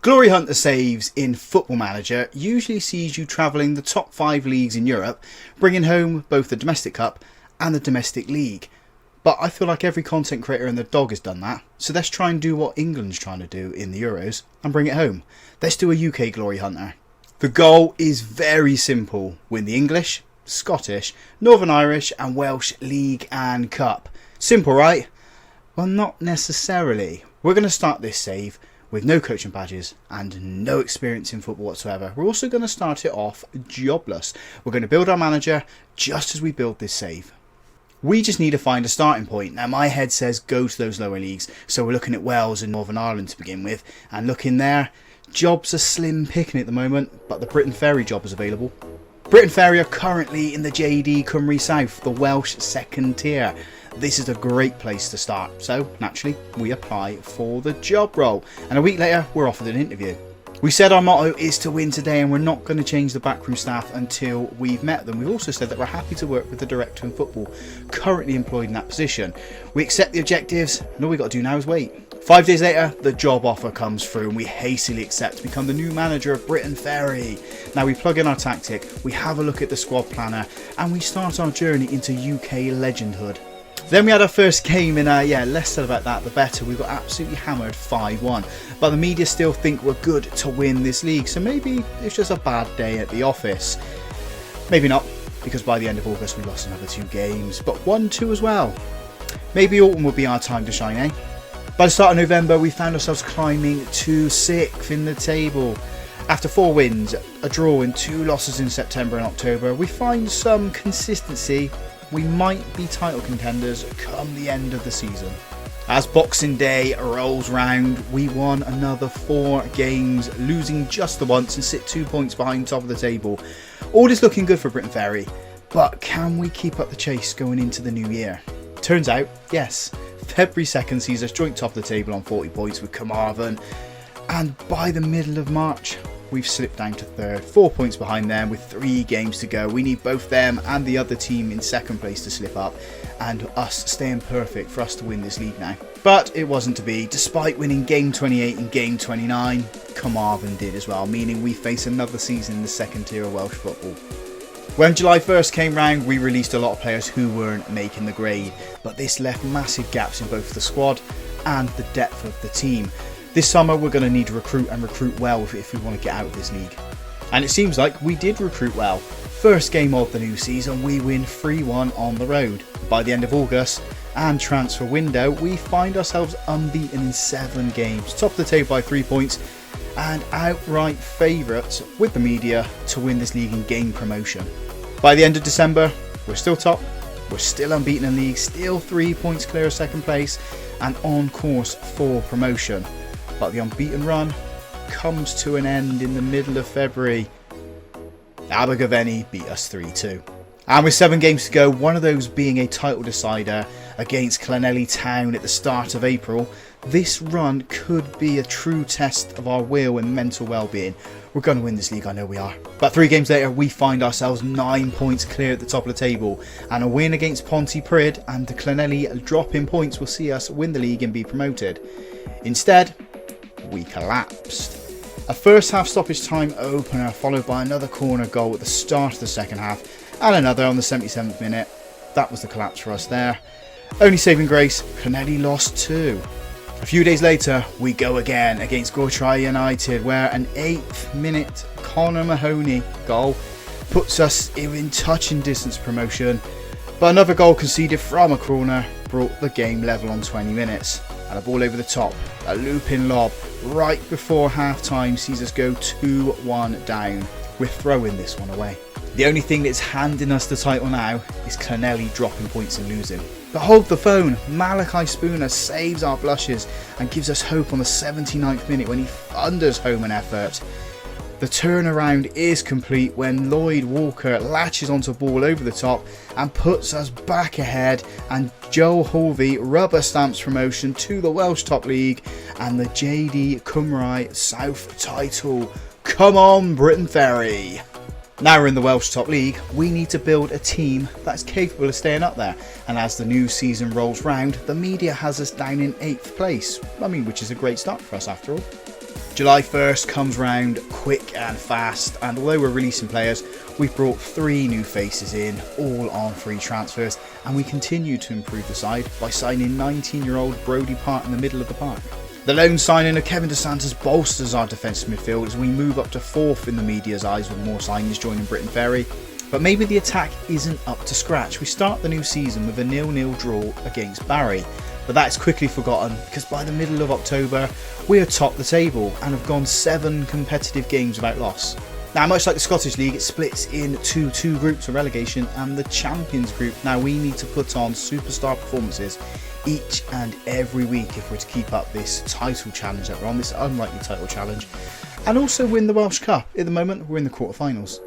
Glory Hunter saves in Football Manager usually sees you travelling the top 5 leagues in Europe, bringing home both the Domestic Cup and the Domestic League. But I feel like every content creator and their dog has done that, so let's try and do what England's trying to do in the Euros and bring it home. Let's do a UK Glory Hunter. The goal is very simple: win the English, Scottish, Northern Irish and Welsh League and Cup. Simple, right? Well, not necessarily. We're going to start this save with no coaching badges and no experience in football whatsoever. We're also going to start it off jobless. We're going to build our manager just as we build this save. We just need to find a starting point. Now my head says go to those lower leagues, so we're looking at Wales and Northern Ireland to begin with, and looking there, jobs are slim picking at the moment, but the Britain Ferry job is available. Britain Ferry are currently in the JD Cymru South, the Welsh second tier. This is a great place to start, so naturally we apply for the job role, and a week later we're offered an interview. We said our motto is to win today, and we're not going to change the backroom staff until we've met them. We've also said that we're happy to work with the director in football currently employed in that position. We accept the objectives, and all we've got to do now is wait. 5 days later, the job offer comes through and we hastily accept to become the new manager of Britain Ferry. Now we plug in our tactic, we have a look at the squad planner, and we start our journey into UK legendhood. Then we had our first game, and less said about that the better. We got absolutely hammered 5-1, but the media still think we're good to win this league, so maybe it's just a bad day at the office. Maybe not, because by the end of August we lost another 2 games, but 1-2 as well. Maybe autumn will be our time to shine, eh? By the start of November we found ourselves climbing to 6th in the table. After 4 wins, a draw and 2 losses in September and October, we find some consistency. We might be title contenders come the end of the season. As Boxing Day rolls round, we won another 4 games, losing just the once and sit 2 points behind top of the table. All is looking good for Britain Ferry, but can we keep up the chase going into the new year? Turns out, yes. February 2nd sees us joint top of the table on 40 points with Carmarthen, and by the middle of March, we've slipped down to 3rd, 4 points behind them with 3 games to go. We need both them and the other team in 2nd place to slip up, and us staying perfect for us to win this league now. But it wasn't to be. Despite winning game 28 and game 29, Carmarthen did as well, meaning we face another season in the 2nd tier of Welsh football. When July 1st came round, we released a lot of players who weren't making the grade, but this left massive gaps in both the squad and the depth of the team. This summer we're going to need to recruit and recruit well if we want to get out of this league. And it seems like we did recruit well. First game of the new season, we win 3-1 on the road. By the end of August and transfer window, we find ourselves unbeaten in 7 games, top of the table by 3 points, and outright favourites with the media to win this league and gain promotion. By the end of December, we're still top, we're still unbeaten in league, still 3 points clear of 2nd place, and on course for promotion. But the unbeaten run comes to an end in the middle of February. Abergavenny beat us 3-2. And with 7 games to go, one of those being a title decider against Llanelli Town at the start of April, this run could be a true test of our will and mental well-being. We're going to win this league, I know we are. But 3 games later, we find ourselves 9 points clear at the top of the table, and a win against Pontypridd and the Llanelli drop in points will see us win the league and be promoted. Instead, we collapsed. A first half stoppage time opener followed by another corner goal at the start of the second half and another on the 77th minute. That was the collapse for us there. Only saving grace, Llanelli lost 2. A few days later we go again against Gortrai United, where an 8th minute Connor Mahoney goal puts us in touching distance promotion, but another goal conceded from a corner brought the game level on 20 minutes. And a ball over the top, a looping lob right before half time sees us go 2-1 down. We're throwing this one away. The only thing that's handing us the title now is Llanelli dropping points and losing. But hold the phone, Malachi Spooner saves our blushes and gives us hope on the 79th minute when he thunders home an effort. The turnaround is complete when Lloyd Walker latches onto a ball over the top and puts us back ahead, and Joe Holvey rubber stamps promotion to the Welsh Top League and the JD Cymru South title. Come on, Britain Ferry! Now we're in the Welsh Top League, we need to build a team that's capable of staying up there, and as the new season rolls round, the media has us down in 8th place, which is a great start for us after all. July 1st comes round quick and fast, and although we're releasing players, we've brought 3 new faces in, all on free transfers, and we continue to improve the side by signing 19-year-old Brodie Part in the middle of the park. The loan signing of Kevin DeSantis bolsters our defensive midfield as we move up to 4th in the media's eyes with more signings joining Britain Ferry. But maybe the attack isn't up to scratch. We start the new season with a 0-0 draw against Barry, but that's quickly forgotten because by the middle of October we are top the table and have gone 7 competitive games without loss. Now, much like the Scottish League, it splits into 2 groups for relegation and the Champions Group. Now we need to put on superstar performances each and every week if we're to keep up this title challenge that we're on, this unlikely title challenge, and also win the Welsh Cup. At the moment we're in the quarterfinals.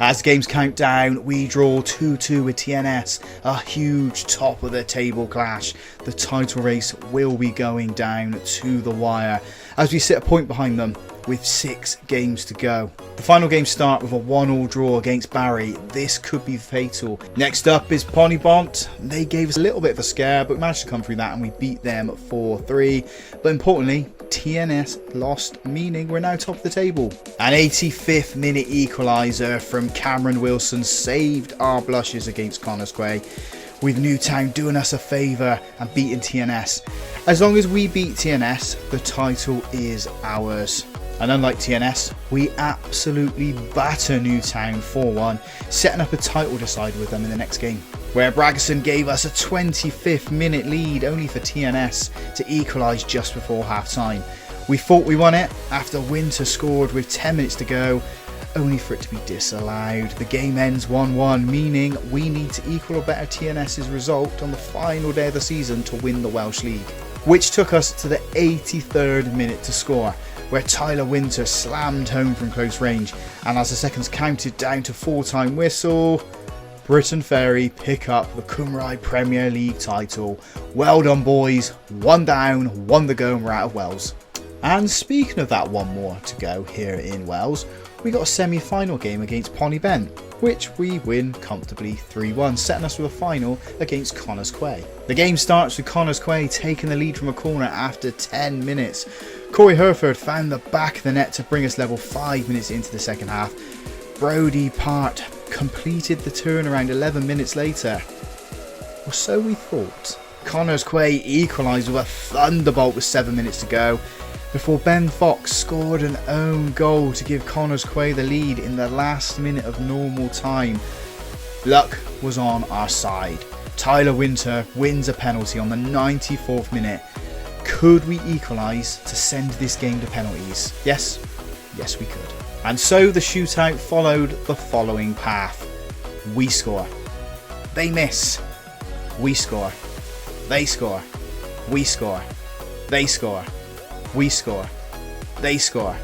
As the games count down, we draw 2-2 with TNS, a huge top of the table clash. The title race will be going down to the wire as we sit a point behind them with 6 games to go. The final games start with a 1-1 draw against Barry. This could be fatal. Next up is Ponybont. They gave us a little bit of a scare, but we managed to come through that and we beat them 4-3. But importantly, TNS lost, meaning we're now top of the table. An 85th minute equaliser from Cameron Wilson saved our blushes against Connors Quay, with Newtown doing us a favour and beating TNS. As long as we beat TNS, the title is ours. And unlike TNS, we absolutely batter Newtown 4-1, setting up a title decider with them in the next game. Where Braggerson gave us a 25th minute lead only for TNS to equalise just before half time. We thought we won it after Winter scored with 10 minutes to go, only for it to be disallowed. The game ends 1-1, meaning we need to equal or better TNS's result on the final day of the season to win the Welsh League, which took us to the 83rd minute to score, where Tyler Winter slammed home from close range, and as the seconds counted down to full-time whistle, Britain Ferry pick up the Cymraeg Premier League title. Well done, boys. 1 down, 1 to go, and we're out of Wales. And speaking of that 1 more to go here in Wales, we got a semi-final game against Ponybent, which we win comfortably 3-1, setting us with a final against Connors Quay. The game starts with Connors Quay taking the lead from a corner after 10 minutes. Corey Herford found the back of the net to bring us level 5 minutes into the second half. Brodie Part completed the turnaround 11 minutes later. Or so we thought. Connors Quay equalised with a thunderbolt with 7 minutes to go, before Ben Fox scored an own goal to give Connors Quay the lead in the last minute of normal time. Luck was on our side. Tyler Winter wins a penalty on the 94th minute. Could we equalise to send this game to penalties? Yes, we could. And so the shootout followed the following path. We score. They miss. We score. They score. We score. They score. We score. They score.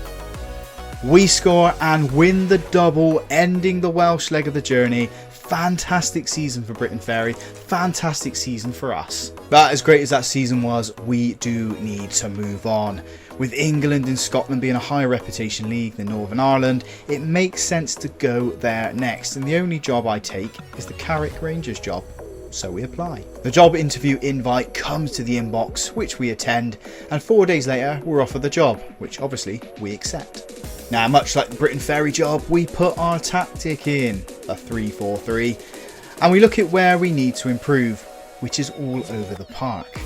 We score and win the double, ending the Welsh leg of the journey. Fantastic season for Britain Ferry. Fantastic season for us. But as great as that season was, we do need to move on. With England and Scotland being a higher reputation league than Northern Ireland, it makes sense to go there next. And the only job I take is the Carrick Rangers job. So we apply. The job interview invite comes to the inbox, which we attend, and 4 days later we're offered the job, which obviously we accept. Now, much like the Britain Ferry job, we put our tactic in, a 3-4-3, and we look at where we need to improve, which is all over the park.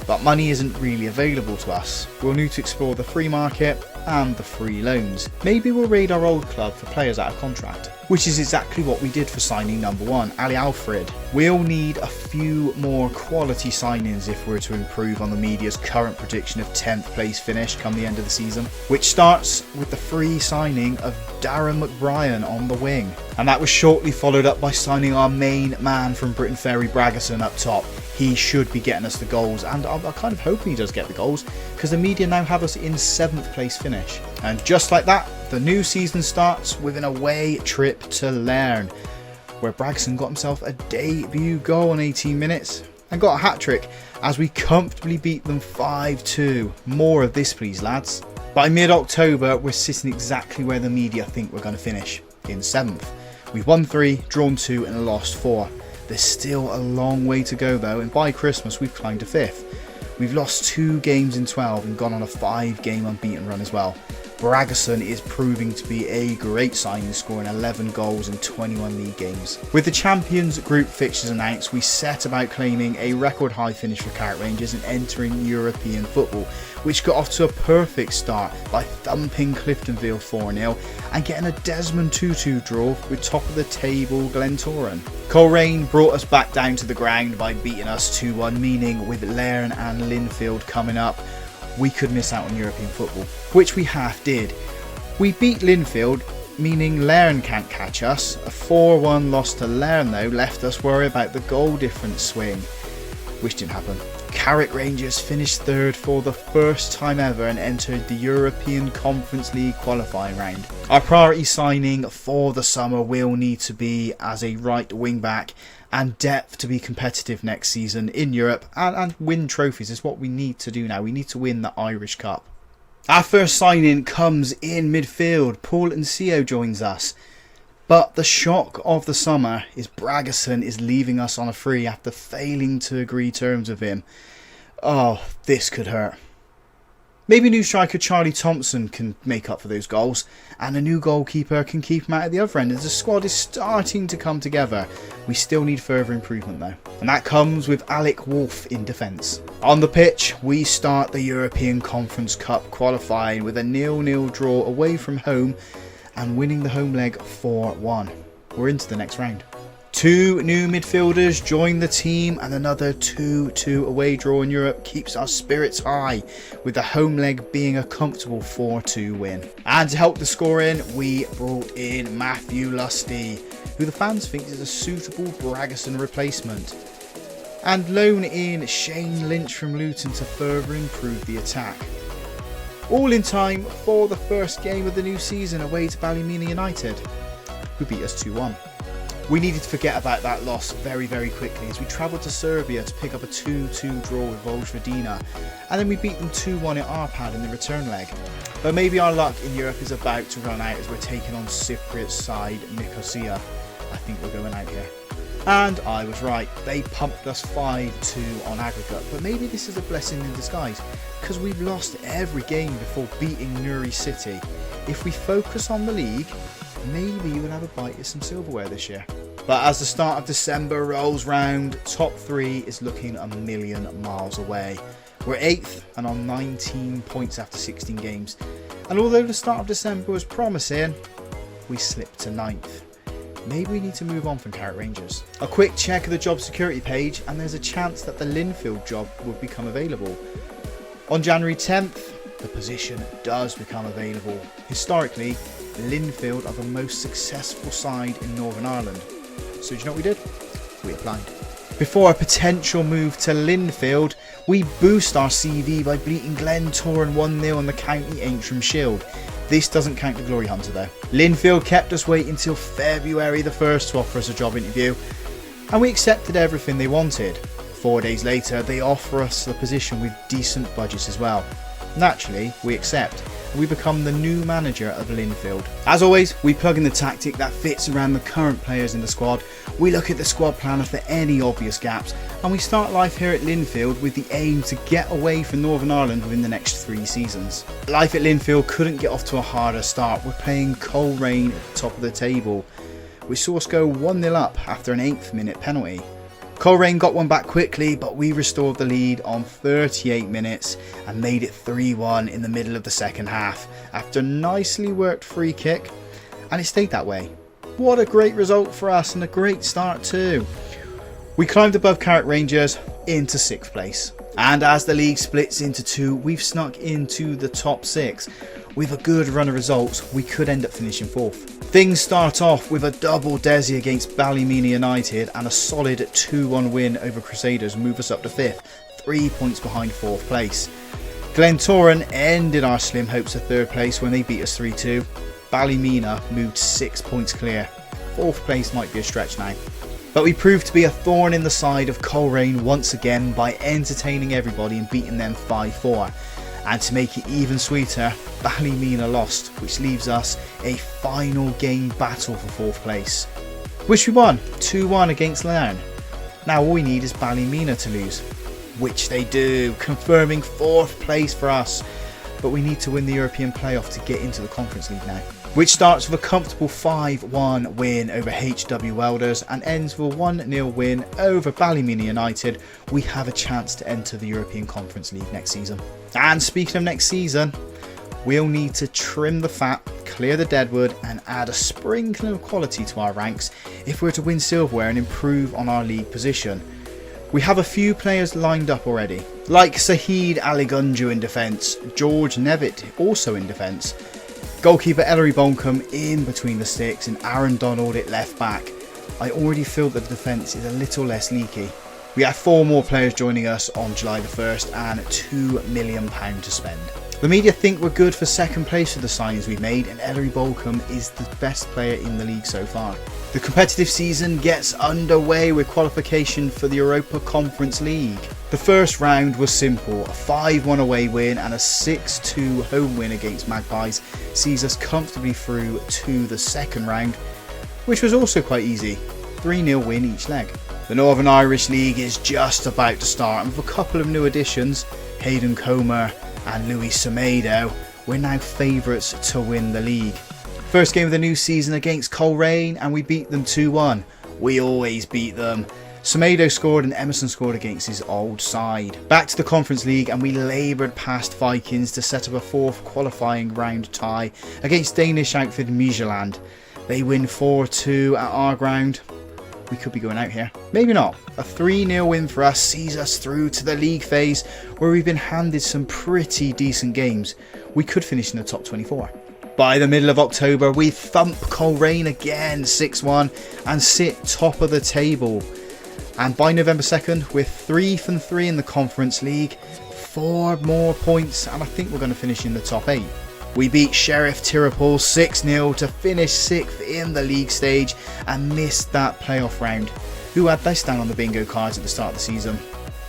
But money isn't really available to us. We'll need to explore the free market and the free loans. Maybe we'll raid our old club for players out of contract, which is exactly what we did for signing number 1, Ali Alfred. We'll need a few more quality signings if we're to improve on the media's current prediction of 10th place finish come the end of the season, which starts with the free signing of Darren McBrien on the wing. And that was shortly followed up by signing our main man from Britain Ferry, Braggerson, up top. He should be getting us the goals, and I'm kind of hoping he does get the goals, because the media now have us in 7th place finish. And just like that, the new season starts with an away trip to Lairn, where Bragson got himself a debut goal in 18 minutes and got a hat-trick as we comfortably beat them 5-2. More of this please, lads. By mid-October, we're sitting exactly where the media think we're going to finish, in 7th. We've won 3, drawn 2 and lost 4. There's still a long way to go though, and by Christmas we've climbed to 5th. We've lost 2 games in 12 and gone on a 5-game unbeaten run as well. Bragason is proving to be a great signing, scoring 11 goals in 21 league games. With the Champions Group fixtures announced, we set about claiming a record high finish for Carrot Rangers and entering European football, which got off to a perfect start by thumping Cliftonville 4-0 and getting a Desmond 2-2 draw with top of the table Glentoran. Coleraine brought us back down to the ground by beating us 2-1, meaning with Lairn and Linfield coming up, we could miss out on European football, which we half did. We beat Linfield, meaning Lairn can't catch us. A 4-1 loss to Lairn though left us worried about the goal difference swing, which didn't happen. Carrot Rangers finished third for the first time ever and entered the European Conference League qualifying round. Our priority signing for the summer will need to be as a right wing back, and depth to be competitive next season in Europe and win trophies is what we need to do now. We need to win the Irish Cup. Our first signing comes in midfield. Paul Ncio joins us. But the shock of the summer is Bragason is leaving us on a free after failing to agree terms with him. Oh, this could hurt. Maybe new striker Charlie Thompson can make up for those goals, and a new goalkeeper can keep him out at the other end as the squad is starting to come together. We still need further improvement though, and that comes with Alec Wolf in defence. On the pitch, we start the European Conference Cup qualifying with a 0-0 draw away from home and winning the home leg 4-1. We're into the next round. Two new midfielders join the team, and another 2-2 away draw in Europe keeps our spirits high, with the home leg being a comfortable 4-2 win. And to help the scoring, we brought in Matthew Lusty, who the fans think is a suitable Bragason replacement, and loan in Shane Lynch from Luton to further improve the attack. All in time for the first game of the new season away to Ballymena United, who beat us 2-1. We needed to forget about that loss very, very quickly as we travelled to Serbia to pick up a 2-2 draw with Vojvodina, and then we beat them 2-1 at Arpad in the return leg. But maybe our luck in Europe is about to run out as we're taking on Cypriot's side Nicosia. I think we're going out here. And I was right, they pumped us 5-2 on aggregate, but maybe this is a blessing in disguise because we've lost every game before beating Nuri City. If we focus on the league, maybe we'll have a bite at some silverware this year. But as the start of December rolls round, top 3 is looking a million miles away. We're 8th and on 19 points after 16 games. And although the start of December was promising, we slipped to 9th. Maybe we need to move on from Carrot Rangers. A quick check of the job security page and there's a chance that the Linfield job will become available. On January 10th, the position does become available. Historically, Linfield are the most successful side in Northern Ireland. So do you know what we did? We applied. Before a potential move to Linfield, we boost our CV by beating Glentoran 1-0 on the County Antrim Shield. This doesn't count the Glory Hunter though. Linfield kept us waiting until February the 1st to offer us a job interview, and we accepted everything they wanted. 4 days later, they offer us the position with decent budgets as well. Naturally, we accept, and we become the new manager of Linfield. As always, we plug in the tactic that fits around the current players in the squad. We look at the squad planner for any obvious gaps, and we start life here at Linfield with the aim to get away from Northern Ireland within the next 3 seasons. Life at Linfield couldn't get off to a harder start. We're playing Coleraine at the top of the table. We saw us go 1-0 up after an 8th minute penalty. Coleraine got one back quickly, but we restored the lead on 38 minutes and made it 3-1 in the middle of the second half after a nicely worked free kick, and it stayed that way. What a great result for us and a great start too. We climbed above Carrot Rangers into 6th place, and as the league splits into 2, we've snuck into the top 6. With a good run of results, we could end up finishing 4th. Things start off with a double Desi against Ballymena United and a solid 2-1 win over Crusaders move us up to 5th, 3 points behind 4th place. Glentoran ended our slim hopes of 3rd place when they beat us 3-2. Ballymena moved 6 points clear. 4th place might be a stretch now. But we proved to be a thorn in the side of Coleraine once again by entertaining everybody and beating them 5-4. And to make it even sweeter, Ballymena lost, which leaves us a final game battle for 4th place, which we won 2-1 against Lairn. Now all we need is Ballymena to lose, which they do, confirming 4th place for us. but we need to win the European playoff to get into the Conference League now. Which starts with a comfortable 5-1 win over HW Welders and ends with a 1-0 win over Ballymena United. We have a chance to enter the European Conference League next season. And speaking of next season, we'll need to trim the fat, clear the deadwood and add a sprinkling of quality to our ranks if we're to win silverware and improve on our league position. We have a few players lined up already, like Sahid Aligunju in defence, George Nevitt also in defence, goalkeeper Ellery Bonkum in between the sticks and Aaron Donald at left back. I already feel that the defence is a little less leaky. We have 4 more players joining us on July the 1st and £2 million to spend. The media think we're good for second place for the signings we've made, and Ellery Bolcom is the best player in the league so far. The competitive season gets underway with qualification for the Europa Conference League. The first round was simple, a 5-1 away win and a 6-2 home win against Magpies sees us comfortably through to the second round, which was also quite easy, 3-0 win each leg. The Northern Irish League is just about to start, and with a couple of new additions, Hayden Comer and Luis Semedo, we're now favourites to win the league. First game of the new season against Coleraine and we beat them 2-1. We always beat them. Semedo scored and Emerson scored against his old side. Back to the Conference League and we laboured past Vikings to set up a 4th qualifying round tie against Danish outfit Midtjylland. They win 4-2 at our ground. We could be going out here. Maybe not. A 3-0 win for us sees us through to the league phase where we've been handed some pretty decent games. We could finish in the top 24. By the middle of October, we thump Coleraine again 6-1 and sit top of the table. And by November 2nd, we're 3 from 3 in the Conference League, 4 more points, and I think we're going to finish in the top 8. We beat Sheriff Tirapol 6-0 to finish 6th in the league stage and missed that playoff round. Who had this down on the bingo cards at the start of the season?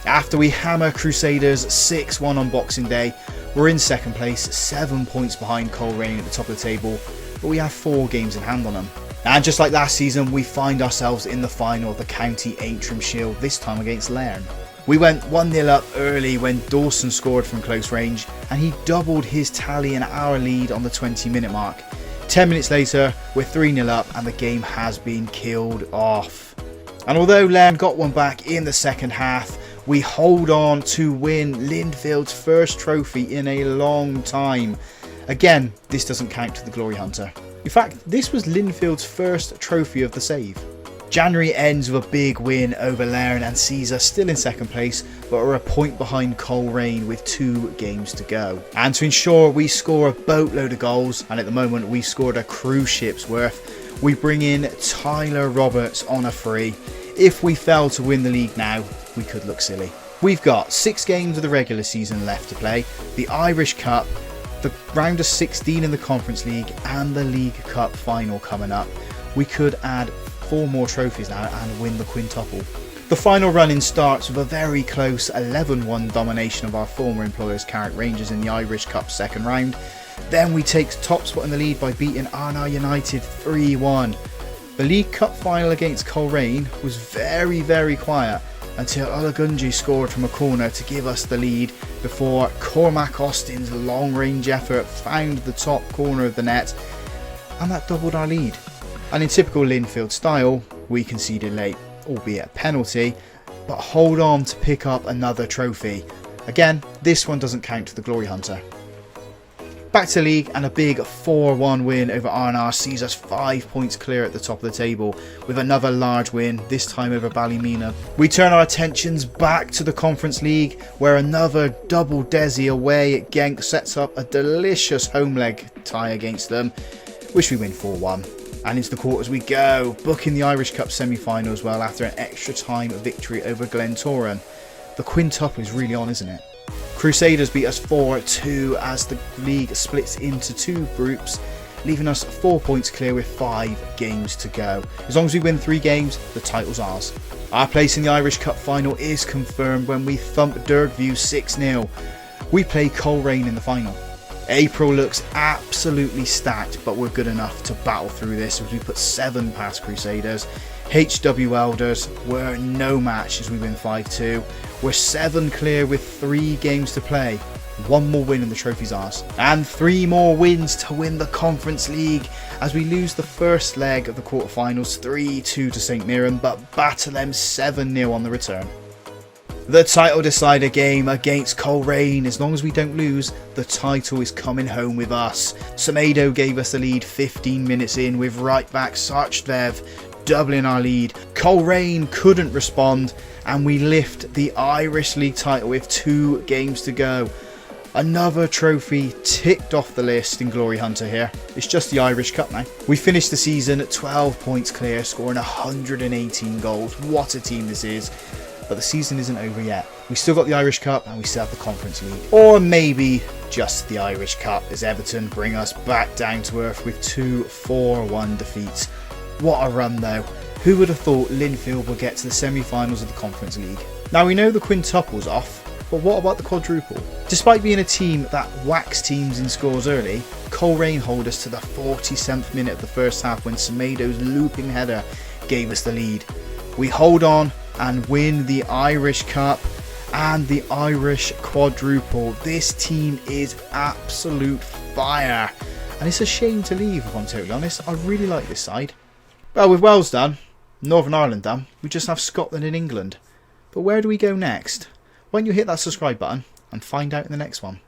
After we hammer Crusaders 6-1 on Boxing Day, we're in second place, 7 points behind Coleraine at the top of the table, but we have 4 games in hand on them. And just like last season, we find ourselves in the final of the County Antrim Shield, this time against Lairn. We went 1-0 up early when Dawson scored from close range and he doubled his tally in our lead on the 20-minute mark. 10 minutes later, we're 3-0 up and the game has been killed off. And although Lairn got one back in the second half, we hold on to win Lindfield's first trophy in a long time. Again, this doesn't count to the Glory Hunter. In fact, this was Lindfield's first trophy of the save. January ends with a big win over Lairn and sees us still in second place, but are a point behind Coleraine with 2 games to go. And to ensure we score a boatload of goals, and at the moment we scored a cruise ship's worth, we bring in Tyler Roberts on a free. If we fail to win the league now, we could look silly. We've got 6 games of the regular season left to play, the Irish Cup, the round of 16 in the Conference League and the League Cup final coming up. We could add 4 more trophies now and win the quintuple. The final run-in starts with a very close 11-1 domination of our former employers Carrick Rangers in the Irish Cup second round. Then we take top spot in the lead by beating Arnagh United 3-1. The League Cup final against Coleraine was very quiet until Olagunji scored from a corner to give us the lead before Cormac Austin's long-range effort found the top corner of the net and that doubled our lead. And in typical Linfield style, we conceded late, albeit a penalty, but hold on to pick up another trophy. Again, this one doesn't count to the Glory Hunter. Back to league and a big 4-1 win over Arnagh sees us 5 points clear at the top of the table with another large win, this time over Ballymena. We turn our attentions back to the Conference League where another double Desi away at Genk sets up a delicious home leg tie against them, which we win 4-1. And into the quarters we go, booking the Irish Cup semi-final as well after an extra time victory over Glentoran. The quintuple is really on, isn't it? Crusaders beat us 4-2 as the league splits into 2 groups, leaving us 4 points clear with 5 games to go. As long as we win 3 games, the title's ours. Our place in the Irish Cup final is confirmed when we thump Dergview 6-0. We play Coleraine in the final. April looks absolutely stacked, but we're good enough to battle through this as we put 7 past Crusaders. HW Elders were no match as we win 5-2. We're 7 clear with 3 games to play. One more win and the trophy's ours. And 3 more wins to win the Conference League as we lose the first leg of the quarterfinals 3-2 to St Mirren, but batter them 7-0 on the return. The title decider game against Coleraine. As long as we don't lose, the title is coming home with us. Semedo gave us the lead 15 minutes in with right back Sarchdev doubling our lead. Coleraine couldn't respond and we lift the Irish League title with 2 games to go. Another trophy ticked off the list in Glory Hunter here. It's just the Irish Cup now. We finished the season at 12 points clear, scoring 118 goals. What a team this is. But the season isn't over yet. We still got the Irish Cup and we still have the Conference League. Or maybe just the Irish Cup as Everton bring us back down to earth with 2 4-1 defeats. What a run though. Who would have thought Linfield would get to the semi-finals of the Conference League? Now we know the quintuple's off, but what about the quadruple? Despite being a team that whacks teams in scores early, Coleraine hold us to the 47th minute of the first half when Semedo's looping header gave us the lead. We hold on and win the Irish Cup and the Irish quadruple. This team is absolute fire. And it's a shame to leave, if I'm totally honest. I really like this side. Well, with Wales done, Northern Ireland done, we just have Scotland and England. But where do we go next? Why don't you hit that subscribe button and find out in the next one.